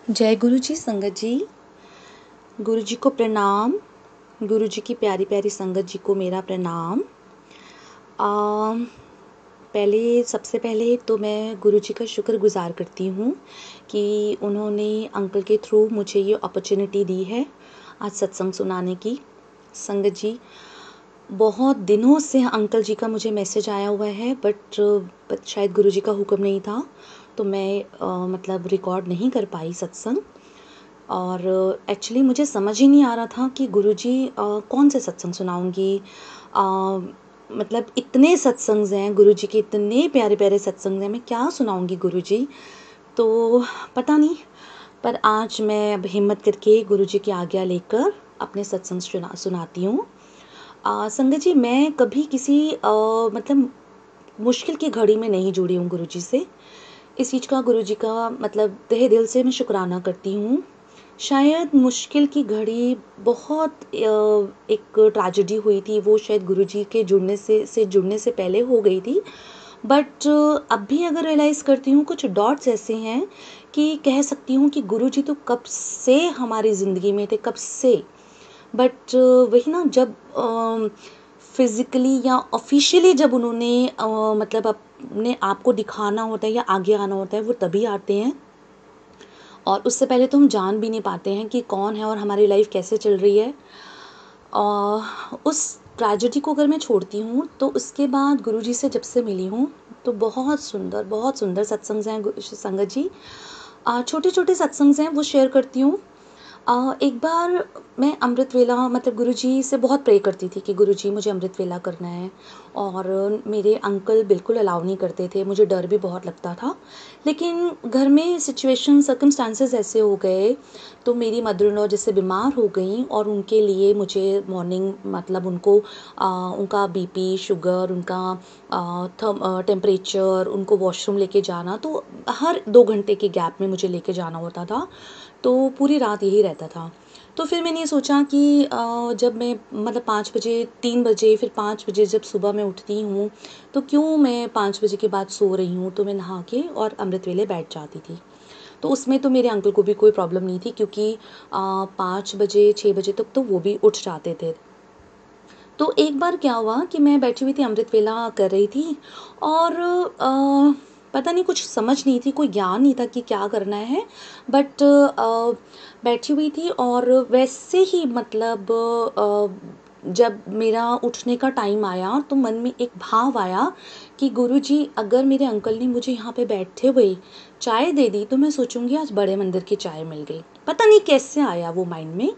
जय गुरु जी संगत जी। गुरु जी को प्रणाम। गुरु जी की प्यारी प्यारी संगत जी को मेरा प्रणाम। सबसे पहले तो मैं गुरु जी का शुक्रगुजार करती हूँ कि उन्होंने अंकल के थ्रू मुझे ये अपॉर्चुनिटी दी है आज सत्संग सुनाने की। संगत जी, बहुत दिनों से अंकल जी का मुझे मैसेज आया हुआ है, बट शायद गुरु जी का हुक्म नहीं था, तो मैं मतलब रिकॉर्ड नहीं कर पाई सत्संग। और एक्चुअली मुझे समझ ही नहीं आ रहा था कि गुरुजी कौन से सत्संग सुनाऊंगी। अ, मतलब इतने सत्संग हैं गुरुजी के, इतने प्यारे प्यारे सत्संग हैं, मैं क्या सुनाऊंगी गुरुजी। तो पता नहीं, पर आज मैं अब हिम्मत करके गुरुजी की आज्ञा लेकर अपने सत्संग सुनाती हूँ। संगत जी, मैं कभी किसी मतलब मुश्किल की घड़ी में नहीं जुड़ी हूँ गुरुजी से। इस चीज़ का गुरुजी का मतलब तहे दिल से मैं शुक्राना करती हूँ। शायद मुश्किल की घड़ी बहुत एक ट्रेजेडी हुई थी, वो शायद गुरुजी के जुड़ने से पहले हो गई थी। बट अब भी अगर रियलाइज़ करती हूँ, कुछ डॉट्स ऐसे हैं कि कह सकती हूँ कि गुरुजी तो कब से हमारी ज़िंदगी में थे, कब से। बट वही ना, जब फिज़िकली या ऑफ़िशियली जब उन्होंने मतलब अपने आप को दिखाना होता है या आगे आना होता है, वो तभी आते हैं। और उससे पहले तो हम जान भी नहीं पाते हैं कि कौन है और हमारी लाइफ कैसे चल रही है। उस ट्रेजेडी को अगर मैं छोड़ती हूँ, तो उसके बाद गुरुजी से जब से मिली हूँ, तो बहुत सुंदर सत्संग हैं संगत जी। छोटे छोटे सत्संग हैं, वो शेयर करती हूँ। एक बार मैं अमृत वेला मतलब गुरुजी से बहुत प्रे करती थी कि गुरुजी मुझे अमृत वेला करना है, और मेरे अंकल बिल्कुल अलाउ नहीं करते थे, मुझे डर भी बहुत लगता था। लेकिन घर में सिचुएशन सर्कमस्टांसेस ऐसे हो गए, तो मेरी मदर इन लॉ जैसे बीमार हो गई, और उनके लिए मुझे मॉर्निंग मतलब उनका बीपी शुगर, उनका टेम्परेचर, उनको वॉशरूम लेके जाना, तो हर 2 घंटे के गैप में मुझे लेके जाना होता था। तो पूरी रात यही रहता था। तो फिर मैंने ये सोचा कि जब मैं मतलब 5 बजे, 3 बजे, फिर 5 बजे जब सुबह मैं उठती हूँ, तो क्यों मैं 5 बजे के बाद सो रही हूँ। तो मैं नहा के और अमृत वेले बैठ जाती थी। तो उसमें तो मेरे अंकल को भी कोई प्रॉब्लम नहीं थी, क्योंकि 5 बजे 6 बजे तक तो वो भी उठ जाते थे। तो एक बार क्या हुआ कि मैं बैठी हुई थी, अमृत वेला कर रही थी, और पता नहीं, कुछ समझ नहीं थी, कोई ज्ञान नहीं था कि क्या करना है। बट बैठी हुई थी, और वैसे ही मतलब जब मेरा उठने का टाइम आया, तो मन में एक भाव आया कि गुरुजी, अगर मेरे अंकल ने मुझे यहाँ पे बैठे हुए चाय दे दी, तो मैं सोचूंगी आज बड़े मंदिर की चाय मिल गई। पता नहीं कैसे आया वो माइंड में।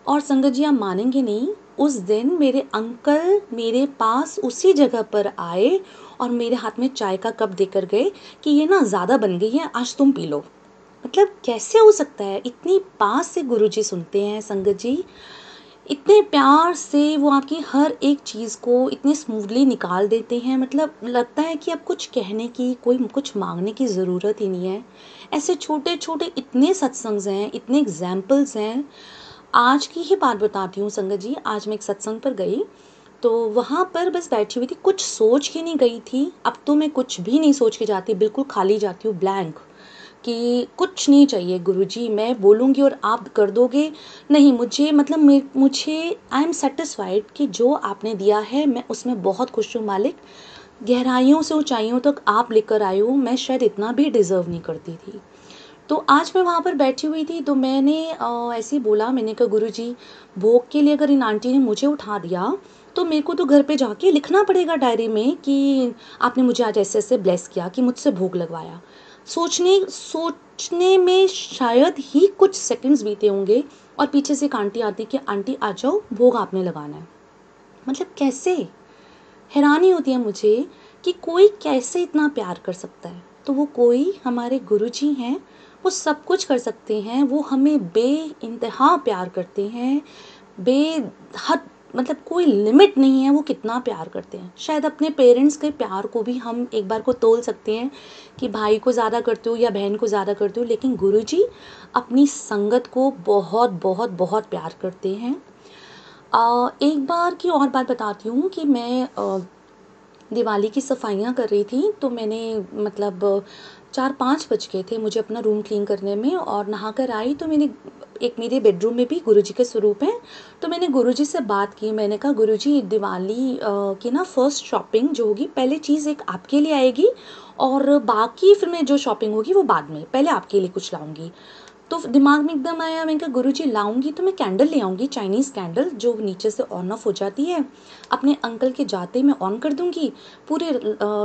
और संगत जी, आप मानेंगे नहीं, उस दिन मेरे अंकल मेरे पास उसी जगह पर आए और मेरे हाथ में चाय का कप देकर गए कि ये ना ज़्यादा बन गई है, आज तुम पी लो। मतलब कैसे हो सकता है, इतनी पास से गुरुजी सुनते हैं संगत जी, इतने प्यार से वो आपकी हर एक चीज़ को इतने स्मूथली निकाल देते हैं। मतलब लगता है कि अब कुछ कहने की, कोई कुछ मांगने की ज़रूरत ही नहीं है। ऐसे छोटे छोटे इतने सत्संग हैं, इतने एग्जाम्पल्स हैं। आज की ही बात बताती हूँ संगत जी। आज मैं एक सत्संग पर गई, तो वहाँ पर बस बैठी हुई थी, कुछ सोच के नहीं गई थी। अब तो मैं कुछ भी नहीं सोच के जाती, बिल्कुल खाली जाती हूँ, ब्लैंक, कि कुछ नहीं चाहिए गुरुजी, मैं बोलूँगी और आप कर दोगे। नहीं, मुझे मतलब मुझे आई एम सेटिस्फाइड कि जो आपने दिया है, मैं उसमें बहुत खुश हूँ मालिक। गहराइयों से ऊंचाइयों तक आप लेकर आए हो, मैं शायद इतना भी डिज़र्व नहीं करती थी। तो आज मैं वहाँ पर बैठी हुई थी, तो मैंने ऐसे ही बोला, मैंने कहा गुरुजी, भोग के लिए अगर इन आंटी ने मुझे उठा दिया, तो मेरे को तो घर पे जाके लिखना पड़ेगा डायरी में कि आपने मुझे आज ऐसे ऐसे ब्लेस किया, कि मुझसे भोग लगवाया। सोचने सोचने में शायद ही कुछ सेकंड्स बीते होंगे, और पीछे से एक आंटी आती कि आंटी आ जाओ, भोग आपने लगाना है। मतलब कैसे, हैरानी होती है मुझे कि कोई कैसे इतना प्यार कर सकता है। तो वो कोई हमारे गुरुजी हैं, वो सब कुछ कर सकते हैं, वो हमें बेइंतहा प्यार करते हैं, बेहद, मतलब कोई लिमिट नहीं है वो कितना प्यार करते हैं। शायद अपने पेरेंट्स के प्यार को भी हम एक बार को तोल सकते हैं कि भाई को ज़्यादा करते हो या बहन को ज़्यादा करते हो, लेकिन गुरुजी अपनी संगत को बहुत बहुत बहुत प्यार करते हैं। एक बार की और बात बताती हूँ कि मैं दिवाली की सफाइयाँ कर रही थी, तो मैंने मतलब 4-5 बज गए थे मुझे अपना रूम क्लीन करने में, और नहा कर आई तो मैंने एक मेरे बेडरूम में भी गुरुजी के स्वरूप हैं, तो मैंने गुरुजी से बात की। मैंने कहा गुरुजी दिवाली की ना फर्स्ट शॉपिंग जो होगी, पहले चीज़ एक आपके लिए आएगी और बाकी फिर मैं जो शॉपिंग होगी वो बाद में, पहले आपके लिए कुछ लाऊंगी। तो दिमाग में एकदम आया, मैंने कहा गुरुजी लाऊंगी तो मैं कैंडल ले आऊंगी, चाइनीज़ कैंडल जो नीचे से ऑन ऑफ हो जाती है, अपने अंकल के जाते ही मैं ऑन कर दूंगी, पूरे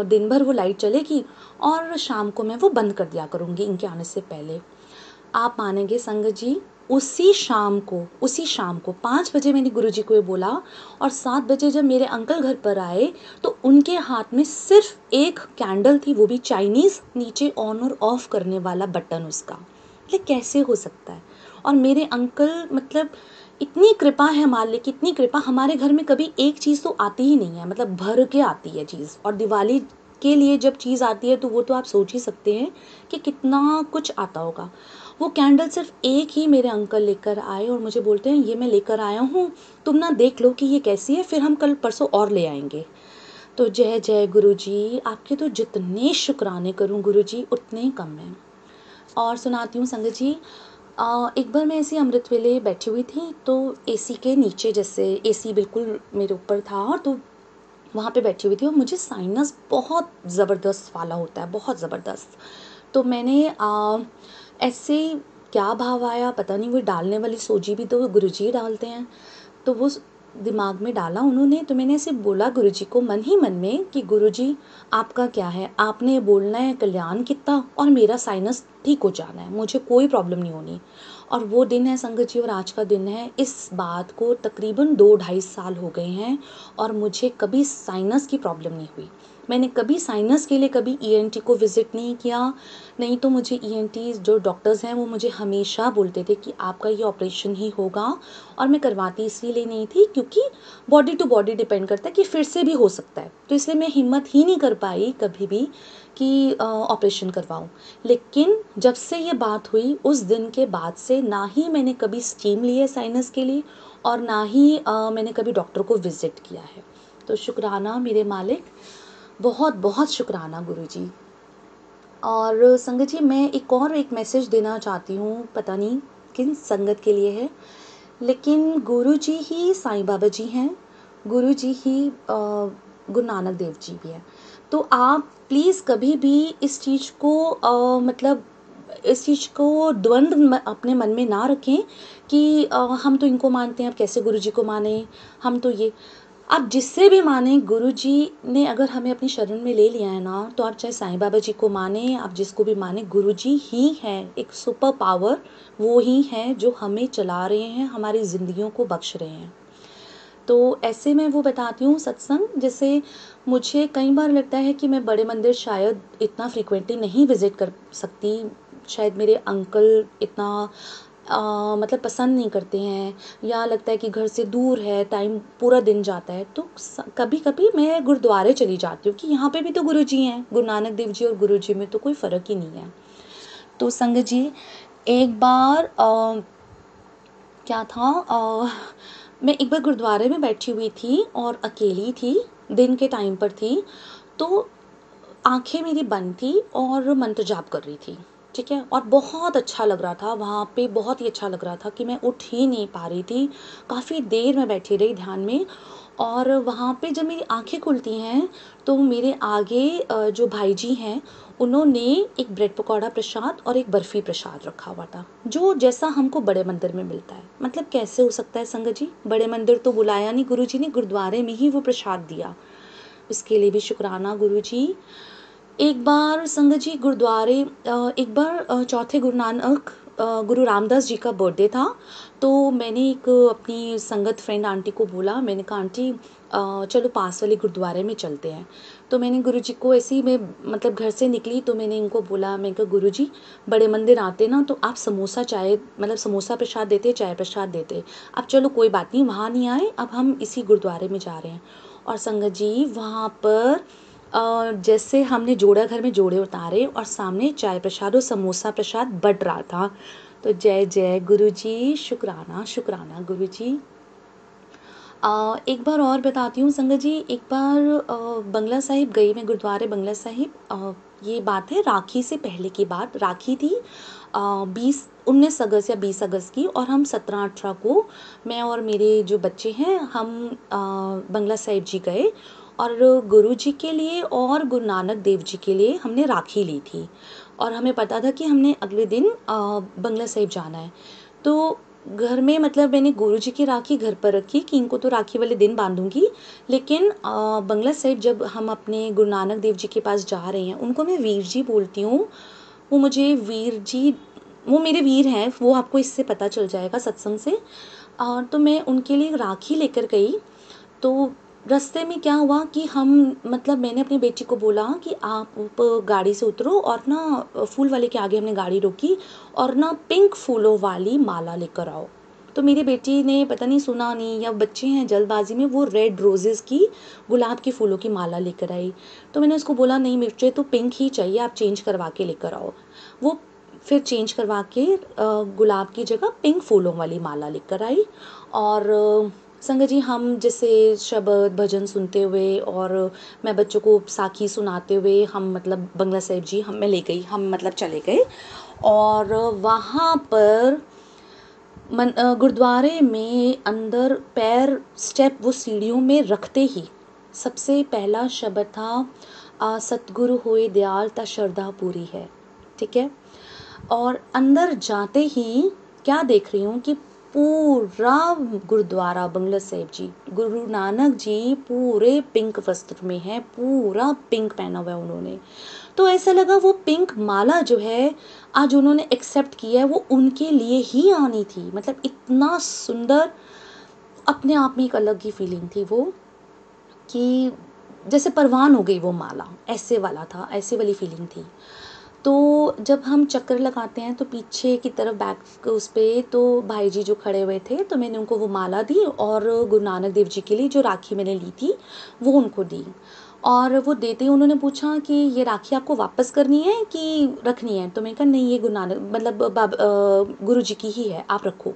दिन भर वो लाइट चलेगी और शाम को मैं वो बंद कर दिया करूंगी इनके आने से पहले। आप मानेंगे संगत जी, उसी शाम को 5 बजे मैंने गुरुजी को ये बोला, और 7 बजे जब मेरे अंकल घर पर आए तो उनके हाथ में सिर्फ एक कैंडल थी, वो भी चाइनीज़, नीचे ऑन और ऑफ करने वाला बटन उसका। मतलब कैसे हो सकता है। और मेरे अंकल मतलब इतनी कृपा है मालिक, इतनी कृपा, हमारे घर में कभी एक चीज़ तो आती ही नहीं है, मतलब भर के आती है चीज़, और दिवाली के लिए जब चीज़ आती है तो वो तो आप सोच ही सकते हैं कि कितना कुछ आता होगा। वो कैंडल सिर्फ एक ही मेरे अंकल लेकर आए और मुझे बोलते हैं ये मैं लेकर आया हूँ, तुम ना देख लो कि ये कैसी है, फिर हम कल परसों और ले आएंगे। तो जय जय गुरुजी, आपके तो जितने शुक्राने करूँ गुरुजी उतने ही कम हैं। और सुनाती हूँ संगत जी, एक बार मैं ऐसी अमृत वेले बैठी हुई थी, तो एसी के नीचे, जैसे एसी बिल्कुल मेरे ऊपर था, तो वहाँ पे बैठी हुई थी और मुझे साइनस बहुत ज़बरदस्त वाला होता है, बहुत ज़बरदस्त। तो मैंने ऐसे क्या भाव आया पता नहीं, वो डालने वाली सोजी भी तो गुरुजी ही डालते हैं, तो वो दिमाग में डाला उन्होंने, तो मैंने ऐसे बोला गुरुजी को मन ही मन में कि गुरुजी आपका क्या है, आपने बोलना है कल्याण कितना और मेरा साइनस ठीक हो जाना है, मुझे कोई प्रॉब्लम नहीं होनी। और वो दिन है संगत जी, और आज का दिन है, इस बात को तकरीबन 2-2.5 साल हो गए हैं और मुझे कभी साइनस की प्रॉब्लम नहीं हुई। मैंने कभी साइनस के लिए कभी ईएनटी को विज़िट नहीं किया, नहीं तो मुझे ईएनटी जो डॉक्टर्स हैं वो मुझे हमेशा बोलते थे कि आपका ये ऑपरेशन ही होगा, और मैं करवाती इसलिए नहीं थी क्योंकि बॉडी टू बॉडी डिपेंड करता है कि फिर से भी हो सकता है, तो इसलिए मैं हिम्मत ही नहीं कर पाई कभी भी कि ऑपरेशन करवाऊँ। लेकिन जब से ये बात हुई उस दिन के बाद से ना ही मैंने कभी स्टीम ली है साइनस के लिए, और ना ही मैंने कभी डॉक्टर को विज़िट किया है। तो शुक्राना मेरे मालिक, बहुत बहुत शुक्राना गुरुजी। और संगत जी मैं एक मैसेज देना चाहती हूँ, पता नहीं किन संगत के लिए है, लेकिन गुरुजी ही साईं बाबा जी हैं, गुरुजी ही गुरु नानक देव जी भी हैं। तो आप प्लीज़ कभी भी इस चीज़ को मतलब इस चीज़ को द्वंद्व अपने मन में ना रखें कि हम तो इनको मानते हैं, अब कैसे गुरुजी को माने, हम तो ये, आप जिससे भी माने, गुरुजी ने अगर हमें अपनी शरण में ले लिया है ना, तो आप चाहे साईं बाबा जी को माने, आप जिसको भी माने, गुरुजी ही हैं एक सुपर पावर, वो ही हैं जो हमें चला रहे हैं, हमारी ज़िंदगियों को बख्श रहे हैं। तो ऐसे में वो बताती हूँ सत्संग, जैसे मुझे कई बार लगता है कि मैं बड़े मंदिर शायद इतना फ्रीक्वेंटली नहीं विज़िट कर सकती, शायद मेरे अंकल इतना मतलब पसंद नहीं करते हैं, या लगता है कि घर से दूर है, टाइम पूरा दिन जाता है, तो कभी कभी मैं गुरुद्वारे चली जाती हूँ कि यहाँ पे भी तो गुरुजी हैं, गुरु नानक देव जी और गुरुजी में तो कोई फ़र्क ही नहीं है। तो संगत जी एक बार क्या था, मैं एक बार गुरुद्वारे में बैठी हुई थी और अकेली थी, दिन के टाइम पर थी, तो आंखें मेरी बंद थी और मंत्र जाप कर रही थी, ठीक है, और बहुत अच्छा लग रहा था वहाँ पे, बहुत ही अच्छा लग रहा था कि मैं उठ ही नहीं पा रही थी, काफ़ी देर मैं बैठी रही ध्यान में। और वहाँ पे जब मेरी आंखें खुलती हैं तो मेरे आगे जो भाई जी हैं उन्होंने एक ब्रेड पकौड़ा प्रसाद और एक बर्फ़ी प्रसाद रखा हुआ था, जो जैसा हमको बड़े मंदिर में मिलता है। मतलब कैसे हो सकता है संगत जी, बड़े मंदिर तो बुलाया नहीं गुरुजी ने, गुरुद्वारे में ही वो प्रसाद दिया, इसके लिए भी शुक्राना गुरुजी। एक बार संगत जी गुरुद्वारे एक बार चौथे गुरु नानक गुरु रामदास जी का बर्थडे था, तो मैंने एक अपनी संगत फ्रेंड आंटी को बोला, मैंने कहा आंटी चलो पास वाले गुरुद्वारे में चलते हैं। तो मैंने गुरुजी को ऐसे ही, मैं मतलब घर से निकली तो मैंने इनको बोला, मैं कहा गुरुजी बड़े मंदिर आते ना तो आप समोसा चाय, मतलब समोसा प्रसाद देते, चाय प्रसाद देते, अब चलो कोई बात नहीं, वहाँ नहीं आए, अब हम इसी गुरुद्वारे में जा रहे हैं। और संगत जी वहाँ पर जैसे हमने जोड़ा घर में जोड़े उतारे और सामने चाय प्रसाद और समोसा प्रसाद बट रहा था। तो जय जय गुरुजी, शुक्राना शुक्राना गुरुजी। एक बार और बताती हूँ संगत जी, एक बार बंगला साहिब गई मैं, गुरुद्वारे बंगला साहिब, ये बात है राखी से पहले की बात। राखी थी 19 अगस्त या 20 अगस्त की, और हम 17-18 को, मैं और मेरे जो बच्चे हैं, हम बंगला साहिब जी गए और गुरु जी के लिए और गुरु नानक देव जी के लिए हमने राखी ली थी। और हमें पता था कि हमने अगले दिन बंगला साहिब जाना है। तो घर में मतलब मैंने गुरु जी की राखी घर पर रखी कि इनको तो राखी वाले दिन बांधूंगी, लेकिन बंगला साहिब जब हम अपने गुरु नानक देव जी के पास जा रहे हैं, उनको मैं वीर जी बोलती हूँ। वो मुझे वीर जी, वो मेरे वीर हैं, वो आपको इससे पता चल जाएगा सत्संग से। तो मैं उनके लिए राखी लेकर गई। तो रास्ते में क्या हुआ कि हम, मतलब मैंने अपनी बेटी को बोला कि आप गाड़ी से उतरो और ना फूल वाले के आगे हमने गाड़ी रोकी, और ना पिंक फूलों वाली माला लेकर आओ। तो मेरी बेटी ने पता नहीं सुना नहीं, या बच्चे हैं जल्दबाजी में, वो रेड रोजेस की, गुलाब के फूलों की माला लेकर आई। तो मैंने उसको बोला नहीं, मुझे तो पिंक ही चाहिए, आप चेंज करवा के लेकर आओ। वो फिर चेंज करवा के गुलाब की जगह पिंक फूलों वाली माला लेकर आई। और संगत जी, हम जैसे शबद भजन सुनते हुए और मैं बच्चों को साखी सुनाते हुए, हम मतलब बंगला साहिब जी हमें ले गई, हम मतलब चले गए। और वहाँ पर गुरुद्वारे में अंदर पैर स्टेप वो सीढ़ियों में रखते ही सबसे पहला शब्द था सतगुरु होए दयाल ता श्रद्धा पूरी है। ठीक है। और अंदर जाते ही क्या देख रही हूँ कि पूरा गुरुद्वारा बंगला साहिब जी, गुरु नानक जी पूरे पिंक वस्त्र में है, पूरा पिंक पहना हुआ है उन्होंने। तो ऐसा लगा वो पिंक माला जो है आज उन्होंने एक्सेप्ट किया है, वो उनके लिए ही आनी थी। मतलब इतना सुंदर, अपने आप में एक अलग ही फीलिंग थी वो, कि जैसे परवान हो गई वो माला, ऐसे वाला था, ऐसे वाली फीलिंग थी। तो जब हम चक्कर लगाते हैं तो पीछे की तरफ बैक उस पे तो भाई जी जो खड़े हुए थे, तो मैंने उनको वो माला दी, और गुरु नानक देव जी के लिए जो राखी मैंने ली थी वो उनको दी। और वो देते ही उन्होंने पूछा कि ये राखी आपको वापस करनी है कि रखनी है। तो मैंने कहा नहीं, ये गुरु नानक मतलब गुरु जी की ही है, आप रखो।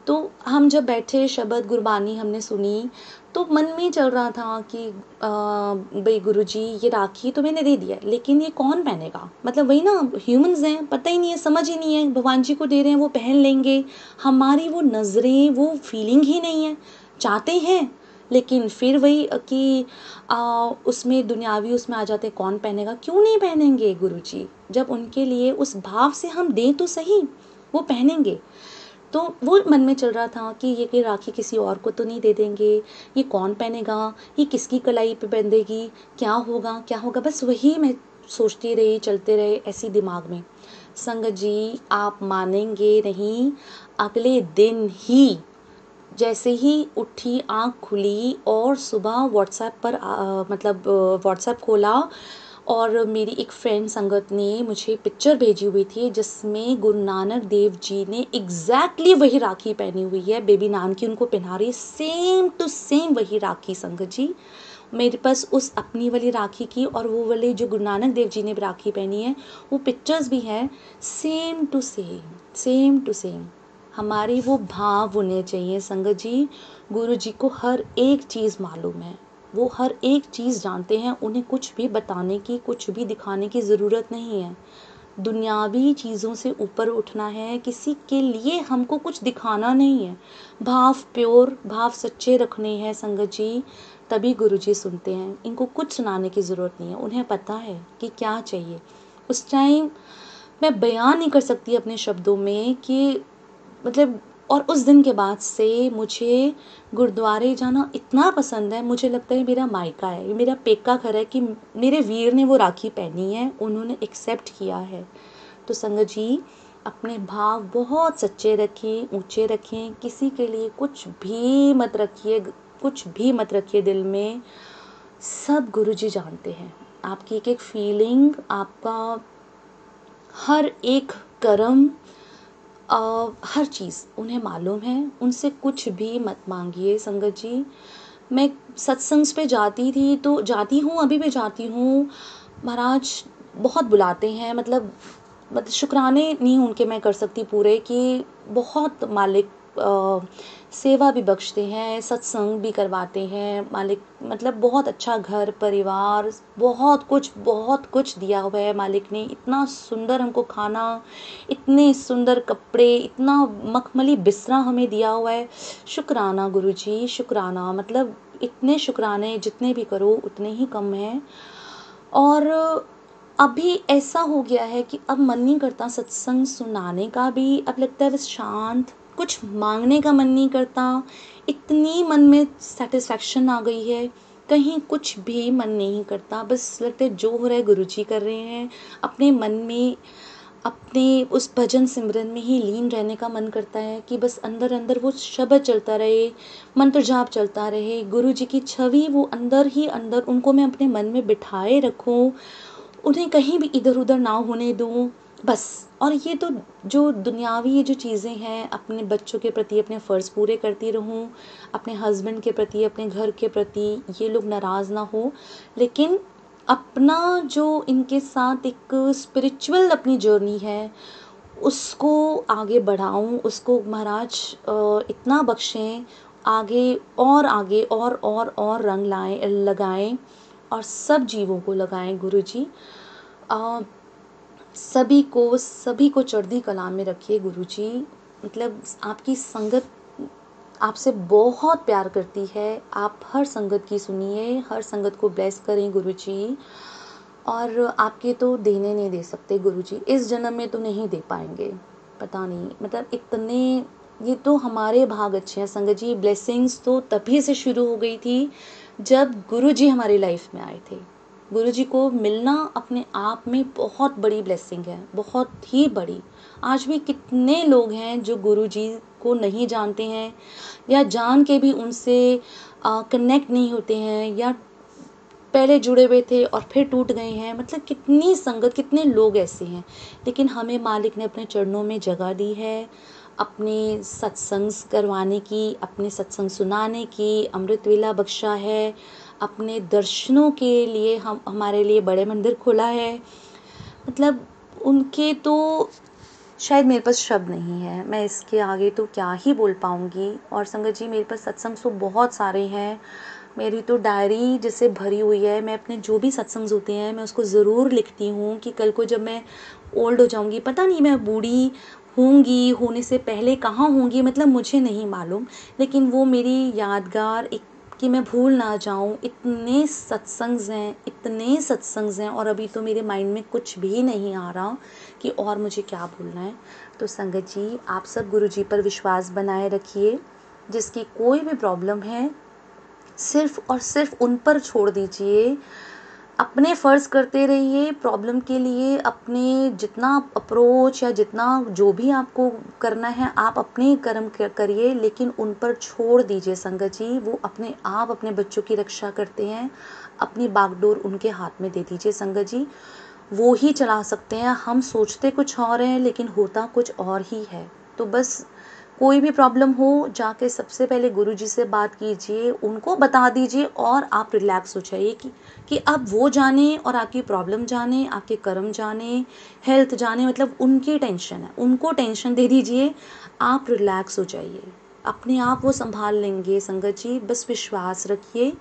तो हम जब बैठे, शबद गुरबानी हमने सुनी, तो मन में चल रहा था कि भाई गुरुजी ये राखी तो मैंने दे दिया है, लेकिन ये कौन पहनेगा। मतलब वही ना, ह्यूमंस हैं, पता ही नहीं है, समझ ही नहीं है, भगवान जी को दे रहे हैं, वो पहन लेंगे, हमारी वो नज़रें, वो फीलिंग ही नहीं है। चाहते हैं, लेकिन फिर वही कि उसमें दुनियावी उसमें आ जाते, कौन पहनेगा, क्यों नहीं पहनेंगे गुरुजी, जब उनके लिए उस भाव से हम दें तो सही, वो पहनेंगे। तो वो मन में चल रहा था कि ये कि राखी किसी और को तो नहीं दे देंगे, ये कौन पहनेगा, ये किसकी कलाई पे बंधेगी, क्या होगा क्या होगा, बस वही मैं सोचती रही, चलते रहे ऐसी दिमाग में। संगत जी, आप मानेंगे नहीं, अगले दिन ही जैसे ही उठी, आँख खुली और सुबह व्हाट्सएप पर मतलब व्हाट्सएप खोला, और मेरी एक फ्रेंड संगत ने मुझे पिक्चर भेजी हुई थी जिसमें गुरु नानक देव जी ने एग्जैक्टली वही राखी पहनी हुई है, बेबी नान की उनको पहना रही, सेम टू सेम वही राखी। संगत जी, मेरे पास उस अपनी वाली राखी की और वो वाली जो गुरु नानक देव जी ने राखी पहनी है, वो पिक्चर्स भी हैं, same to same, same to same. हमारी वो भाव होने चाहिए संगत जी। गुरु जी को हर एक चीज़ मालूम है, वो हर एक चीज़ जानते हैं, उन्हें कुछ भी बताने की, कुछ भी दिखाने की ज़रूरत नहीं है। दुनियावी चीज़ों से ऊपर उठना है, किसी के लिए हमको कुछ दिखाना नहीं है, भाव प्योर, भाव सच्चे रखने हैं संगत जी, तभी गुरु जी सुनते हैं। इनको कुछ सुनाने की ज़रूरत नहीं है, उन्हें पता है कि क्या चाहिए उस टाइम। मैं बयान नहीं कर सकती अपने शब्दों में कि मतलब। और उस दिन के बाद से मुझे गुरुद्वारे जाना इतना पसंद है, मुझे लगता है मेरा मायका है, ये मेरा पेका घर है, कि मेरे वीर ने वो राखी पहनी है, उन्होंने एक्सेप्ट किया है। तो संगत जी, अपने भाव बहुत सच्चे रखें, ऊंचे रखें, किसी के लिए कुछ भी मत रखिए, कुछ भी मत रखिए दिल में। सब गुरुजी जानते हैं, आपकी एक एक फीलिंग, आपका हर एक कर्म, हर चीज़ उन्हें मालूम है, उनसे कुछ भी मत मांगिए संगत जी। मैं सत्संग पे जाती थी, तो जाती हूँ, अभी भी जाती हूँ, महाराज बहुत बुलाते हैं, मतलब शुक्राने नहीं उनके मैं कर सकती पूरे, कि बहुत मालिक सेवा भी बख्शते हैं, सत्संग भी करवाते हैं मालिक। मतलब बहुत अच्छा घर परिवार, बहुत कुछ दिया हुआ है मालिक ने। इतना सुंदर हमको खाना, इतने सुंदर कपड़े, इतना मखमली बिस्तरा हमें दिया हुआ है। शुक्राना गुरुजी, शुक्राना। मतलब इतने शुक्राने जितने भी करो उतने ही कम हैं। और अभी ऐसा हो गया है कि अब मन नहीं करता सत्संग सुनाने का भी। अब लगता है बस शांत, कुछ मांगने का मन नहीं करता। इतनी मन में सेटिस्फेक्शन आ गई है, कहीं कुछ भी मन नहीं करता। बस लगता है जो हो रहा है गुरुजी कर रहे हैं। अपने मन में, अपने उस भजन सिमरन में ही लीन रहने का मन करता है कि बस अंदर अंदर वो शब्द चलता रहे, मंत्र जाप चलता रहे, गुरु जी की छवि वो अंदर ही अंदर, उनको मैं अपने मन में बिठाए रखूं, उन्हें कहीं भी इधर उधर ना होने दूं बस। और ये तो जो दुनियावी ये जो चीज़ें हैं, अपने बच्चों के प्रति अपने फ़र्ज़ पूरे करती रहूं, अपने हस्बैंड के प्रति, अपने घर के प्रति, ये लोग नाराज़ ना हो, लेकिन अपना जो इनके साथ एक स्पिरिचुअल अपनी जर्नी है उसको आगे बढ़ाऊं, उसको महाराज इतना बख्शें, आगे और रंग लाएं, लगाएं, और सब जीवों को लगाएं गुरुजी। अ, सभी को चढ़ती कला में रखिए गुरुजी। मतलब आपकी संगत आपसे बहुत प्यार करती है। आप हर संगत की सुनिए, हर संगत को ब्लेस करें गुरुजी। और आपके तो देने नहीं दे सकते गुरुजी, इस जन्म में तो नहीं दे पाएंगे, पता नहीं। मतलब इतने, ये तो हमारे भाग अच्छे हैं संगत जी। ब्लेसिंग्स तो तभी से शुरू हो गई थी जब गुरुजी हमारी लाइफ में आए थे। गुरुजी को मिलना अपने आप में बहुत बड़ी ब्लेसिंग है, बहुत ही बड़ी। आज भी कितने लोग हैं जो गुरुजी को नहीं जानते हैं, या जान के भी उनसे कनेक्ट नहीं होते हैं, या पहले जुड़े हुए थे और फिर टूट गए हैं। मतलब कितनी संगत, कितने लोग ऐसे हैं। लेकिन हमें मालिक ने अपने चरणों में जगह दी है, अपने सत्संग करवाने की, अपने सत्संग सुनाने की, अमृत वेला बख्शा है, अपने दर्शनों के लिए हमारे लिए बड़े मंदिर खोला है। मतलब उनके तो शायद मेरे पास शब्द नहीं है, मैं इसके आगे तो क्या ही बोल पाऊँगी। और संगत जी, मेरे पास सत्संग तो बहुत सारे हैं, मेरी तो डायरी जैसे भरी हुई है। मैं अपने जो भी सत्संग होते हैं मैं उसको ज़रूर लिखती हूँ कि कल को जब मैं ओल्ड हो जाऊँगी, पता नहीं मैं बूढ़ी होंगी, होने से पहले कहाँ होंगी, मतलब मुझे नहीं मालूम, लेकिन वो मेरी यादगार एक, कि मैं भूल ना जाऊँ। इतने सत्संग्स हैं, इतने सत्संग्स हैं, और अभी तो मेरे माइंड में कुछ भी नहीं आ रहा कि और मुझे क्या भूलना है। तो संगत जी, आप सब गुरु जी पर विश्वास बनाए रखिए। जिसकी कोई भी प्रॉब्लम है सिर्फ और सिर्फ उन पर छोड़ दीजिए। अपने फ़र्ज़ करते रहिए प्रॉब्लम के लिए। अपने जितना अप्रोच या जितना जो भी आपको करना है आप अपने कर्म करिए, लेकिन उन पर छोड़ दीजिए संगत जी। वो अपने आप अपने बच्चों की रक्षा करते हैं। अपनी बागडोर उनके हाथ में दे दीजिए संगत जी, वो ही चला सकते हैं। हम सोचते कुछ और हैं लेकिन होता कुछ और ही है। तो बस कोई भी प्रॉब्लम हो, जाके सबसे पहले गुरुजी से बात कीजिए, उनको बता दीजिए, और आप रिलैक्स हो जाइए कि अब वो जाने और आपकी प्रॉब्लम जाने, आपके कर्म जाने, हेल्थ जाने। मतलब उनकी टेंशन है, उनको टेंशन दे दीजिए, आप रिलैक्स हो जाइए, अपने आप वो संभाल लेंगे संगत जी। बस विश्वास रखिए।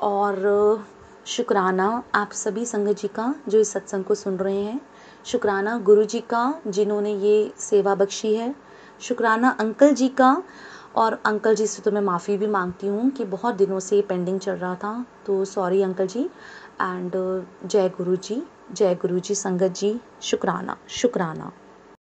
और शुक्राना आप सभी संगत जी का जो इस सत्संग को सुन रहे हैं। शुक्राना गुरु जी का जिन्होंने ये सेवा बख्शी है। शुक्राना अंकल जी का, और अंकल जी से तो मैं माफ़ी भी मांगती हूँ कि बहुत दिनों से ये पेंडिंग चल रहा था, तो सॉरी अंकल जी। एंड जय गुरु जी, जय गुरु जी संगत जी। शुक्राना, शुक्राना।